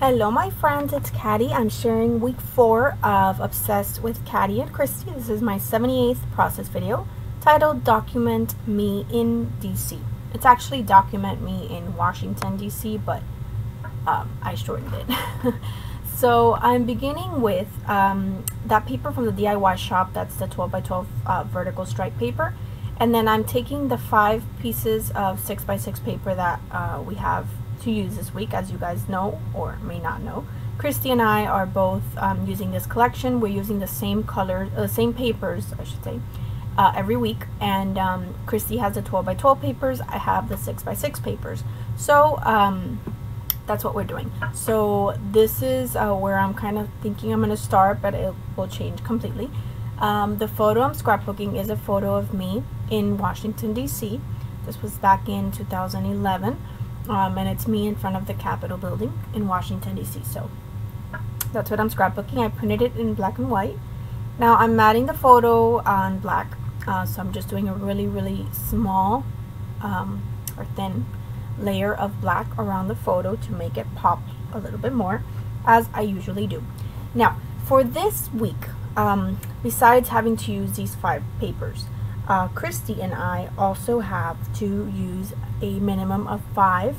Hello my friends, it's Katty. I'm sharing week 4 of Obsessed with Katty and Christy. This is my 78th process video titled Document Me in DC. It's actually Document Me in Washington DC, but I shortened it. So I'm beginning with that paper from the DIY shop. That's the 12 by 12 vertical stripe paper. And then I'm taking the 5 pieces of 6 by 6 paper that we have to use this week. As you guys know or may not know, Christy and I are both using this collection. We're using the same colors, same papers I should say, every week, and Christy has the 12 by 12 papers, I have the 6 by 6 papers. So that's what we're doing. So this is where I'm kind of thinking I'm going to start, but it will change completely. The photo I'm scrapbooking is a photo of me in Washington DC. This was back in 2011. And it's me in front of the Capitol building in Washington DC. So that's what I'm scrapbooking. I printed it in black and white. Now I'm matting the photo on black, so I'm just doing a really small or thin layer of black around the photo to make it pop a little bit more, as I usually do. Now for this week, besides having to use these 5 papers, Christy and I also have to use a minimum of 5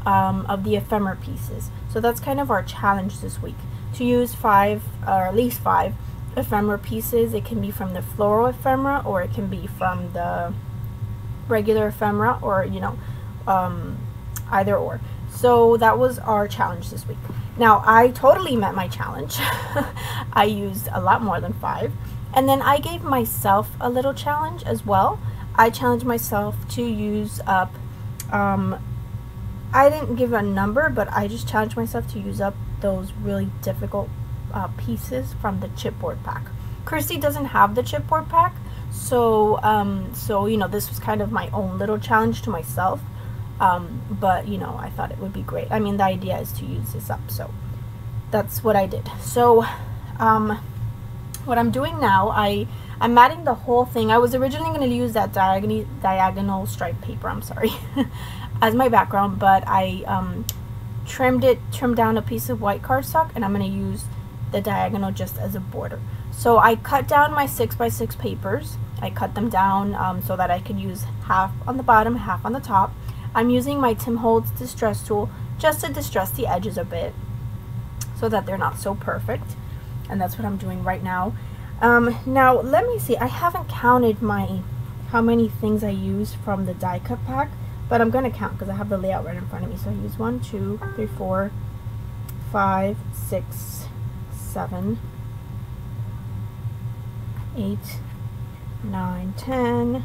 of the ephemera pieces. So that's kind of our challenge this week, to use 5 or at least 5 ephemera pieces. It can be from the floral ephemera, or it can be from the regular ephemera, or you know, either or. So that was our challenge this week. Now I totally met my challenge. I used a lot more than 5. And then I gave myself a little challenge as well. I challenged myself to use up, I didn't give a number, but I just challenged myself to use up those really difficult pieces from the chipboard pack. Christy doesn't have the chipboard pack, so you know, this was kind of my own little challenge to myself. But you know, I thought it would be great. I mean, the idea is to use this up, so that's what I did. So what I'm doing now, I'm matting the whole thing. I was originally going to use that diagonal stripe paper, I'm sorry, as my background, but I trimmed down a piece of white cardstock, and I'm going to use the diagonal just as a border. So I cut down my 6 by 6 papers. I cut them down so that I could use half on the bottom, half on the top. I'm using my Tim Holtz distress tool just to distress the edges a bit so that they're not so perfect. And that's what I'm doing right now. Now let me see, I haven't counted how many things I use from the die cut pack, but I'm gonna count because I have the layout right in front of me. So I use 1, 2, 3, 4, 5, 6, 7, 8, 9, 10,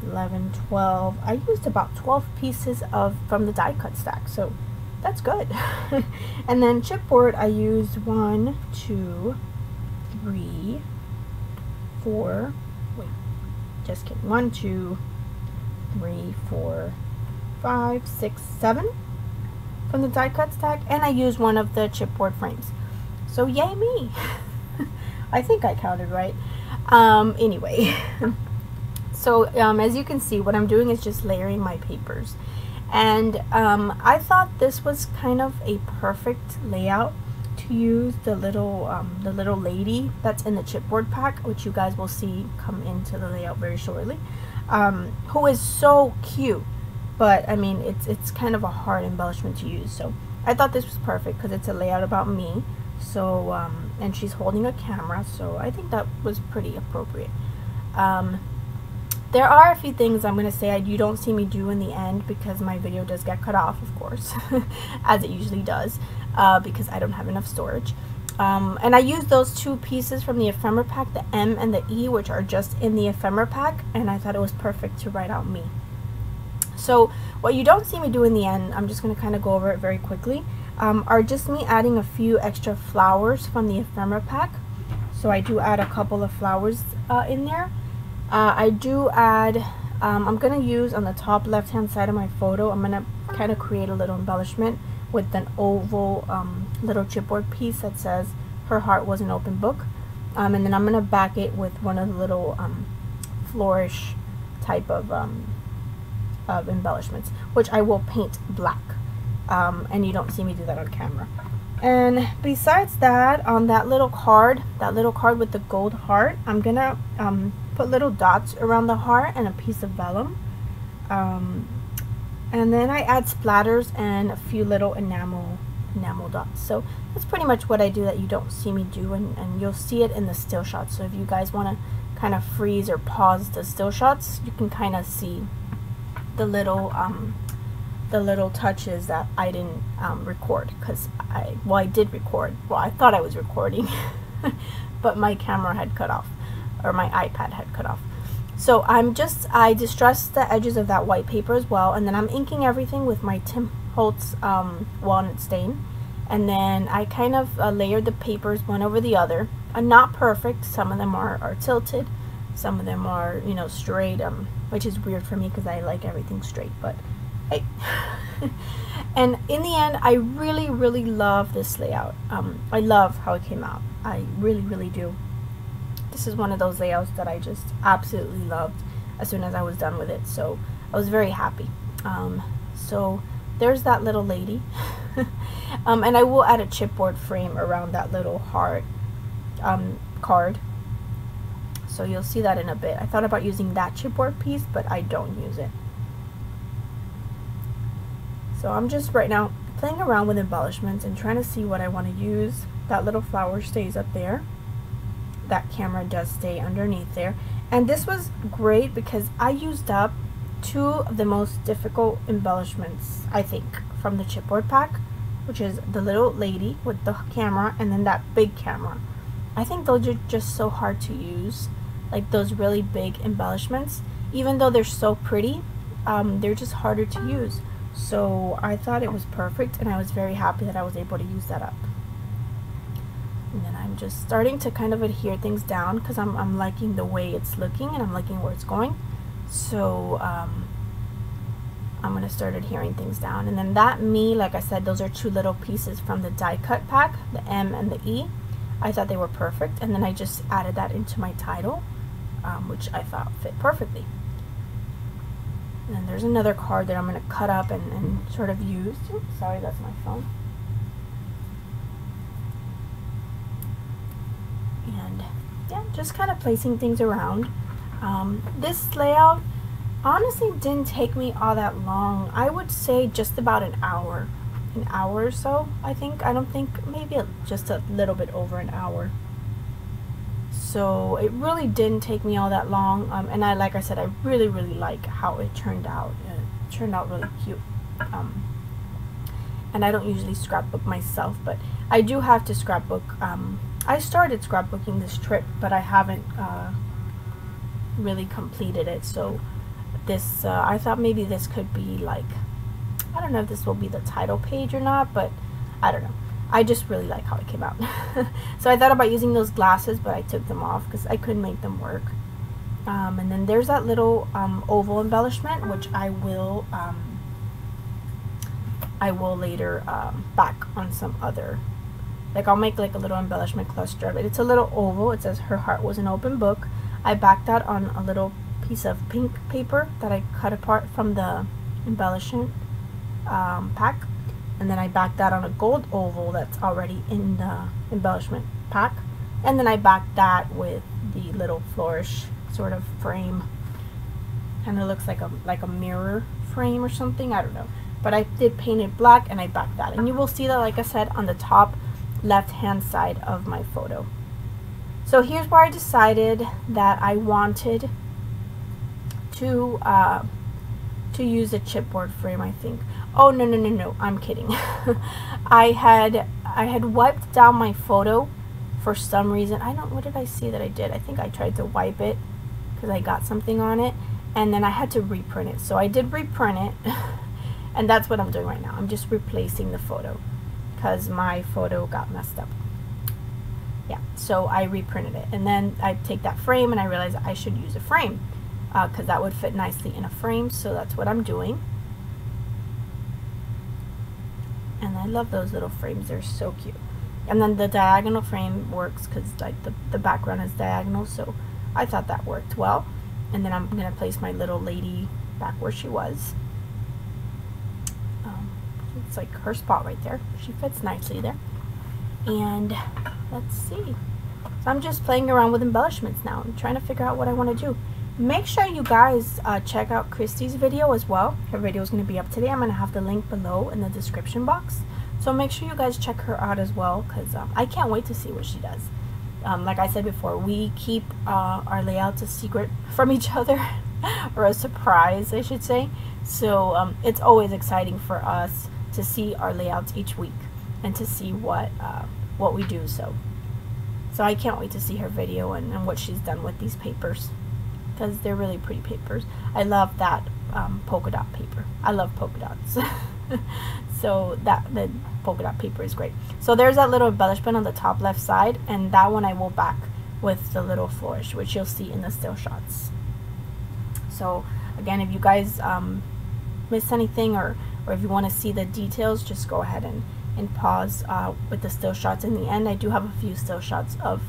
11, 12. I used about 12 pieces from the die cut stack, so that's good. And then chipboard, I used 1, 2, 3, 4, wait, just kidding, 1, 2, 3, 4, 5, 6, 7 from the die cut stack, and I used one of the chipboard frames. So yay me. I think I counted right. Anyway, so as you can see, what I'm doing is just layering my papers. And I thought this was kind of a perfect layout to use the little lady that's in the chipboard pack, which you guys will see come into the layout very shortly, who is so cute. But I mean, it's kind of a hard embellishment to use. So I thought this was perfect because it's a layout about me. So and she's holding a camera, so I think that was pretty appropriate. There are a few things I'm going to say you don't see me do in the end, because my video does get cut off, of course, as it usually does, because I don't have enough storage. And I used those 2 pieces from the ephemera pack, the M and the E, which are just in the ephemera pack, and I thought it was perfect to write out me. So what you don't see me do in the end, I'm just going to kind of go over it very quickly, are just me adding a few extra flowers from the ephemera pack. So I do add a couple of flowers in there. I do add, I'm going to use on the top left hand side of my photo, I'm going to kind of create a little embellishment with an oval little chipboard piece that says her heart was an open book. And then I'm going to back it with one of the little flourish type of embellishments, which I will paint black. and you don't see me do that on camera. And besides that, on that little card with the gold heart, I'm gonna put little dots around the heart and a piece of vellum, and then I add splatters and a few little enamel dots. So that's pretty much what I do that you don't see me do, and you'll see it in the still shots. So if you guys want to kind of freeze or pause the still shots, you can kind of see the little touches that I didn't record, because I did record. Well, I thought I was recording but my camera had cut off, or my iPad had cut off. So I distressed the edges of that white paper as well, and then I'm inking everything with my Tim Holtz walnut stain, and then I kind of layered the papers one over the other. Not perfect. Some of them are tilted, some of them are, you know, straight, which is weird for me because I like everything straight, but hey. And in the end, I really love this layout. I love how it came out. I really do. This is one of those layouts that I just absolutely loved as soon as I was done with it, so I was very happy. So there's that little lady. And I will add a chipboard frame around that little heart card, so you'll see that in a bit. I thought about using that chipboard piece, but I don't use it. So I'm just right now playing around with embellishments and trying to see what I want to use. That little flower stays up there. That camera does stay underneath there. And this was great because I used up two of the most difficult embellishments, I think, from the chipboard pack, which is the little lady with the camera and then that big camera. I think those are just so hard to use, like those really big embellishments. Even though they're so pretty, they're just harder to use. So I thought it was perfect, and I was very happy that I was able to use that up. And then I'm just starting to kind of adhere things down because I'm liking the way it's looking and I'm liking where it's going. So I'm going to start adhering things down. And then that me, like I said, those are two little pieces from the die cut pack, the M and the E. I thought they were perfect, and then I just added that into my title, which I thought fit perfectly. And then there's another card that I'm going to cut up and sort of use. Oops, sorry, that's my phone. And yeah, just kind of placing things around. This layout honestly didn't take me all that long. I would say just about an hour or so, I think. I don't think, maybe just a little bit over an hour. So it really didn't take me all that long, and like I said, I really like how it turned out. It turned out really cute. And I don't usually scrapbook myself, but I do have to scrapbook. I started scrapbooking this trip, but I haven't really completed it. So this, I thought maybe this could be like, I don't know if this will be the title page or not, but I don't know. I just really like how it came out. So I thought about using those glasses, but I took them off because I couldn't make them work. And then there's that little oval embellishment, which I will later back on some other, like I'll make like a little embellishment cluster of it. It's a little oval. It says her heart was an open book. I backed that on a little piece of pink paper that I cut apart from the embellishment pack. And then I backed that on a gold oval that's already in the embellishment pack. And then I backed that with the little flourish sort of frame. Kind of looks like a mirror frame or something, I don't know. But I did paint it black and I backed that. And you will see that, like I said, on the top left hand side of my photo. So here's where I decided that I wanted to use a chipboard frame, I think. Oh, no, I'm kidding. I had wiped down my photo for some reason. What did I see that I did? I think I tried to wipe it because I got something on it, and then I had to reprint it. So I did reprint it, and that's what I'm doing right now. I'm just replacing the photo because my photo got messed up. Yeah, so I reprinted it, and then I take that frame and I realized I should use a frame because that would fit nicely in a frame, so that's what I'm doing. And I love those little frames, they're so cute. And then the diagonal frame works because like the background is diagonal, so I thought that worked well. And then I'm going to place my little lady back where she was. It's like her spot right there. She fits nicely there. And let's see. So I'm just playing around with embellishments now. I'm trying to figure out what I want to do. Make sure you guys check out Christy's video as well. Her video is going to be up today. I'm going to have the link below in the description box. So make sure you guys check her out as well, because I can't wait to see what she does. Like I said before, we keep our layouts a secret from each other, or a surprise, I should say. So it's always exciting for us to see our layouts each week and to see what we do. So I can't wait to see her video and what she's done with these papers, because they're really pretty papers. I love that polka dot paper. I love polka dots. So the polka dot paper is great. So there's that little embellishment on the top left side, and that one I will back with the little flourish, which you'll see in the still shots. So again, if you guys miss anything, or if you want to see the details, just go ahead and pause with the still shots in the end. I do have a few still shots of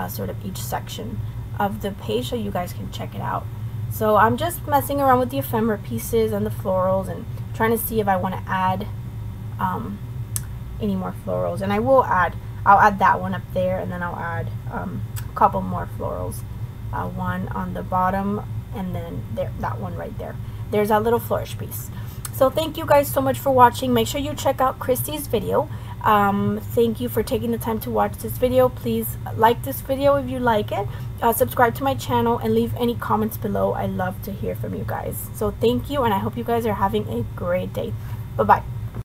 sort of each section of the page, so you guys can check it out. So I'm just messing around with the ephemera pieces and the florals, and trying to see if I want to add any more florals. And I'll add that one up there, and then I'll add a couple more florals, one on the bottom, and then that one right there. There's that little flourish piece. So thank you guys so much for watching. Make sure you check out Christy's video. Thank you for taking the time to watch this video. Please like this video if you like it. Subscribe to my channel and leave any comments below. I love to hear from you guys. So thank you, and I hope you guys are having a great day. Bye-bye.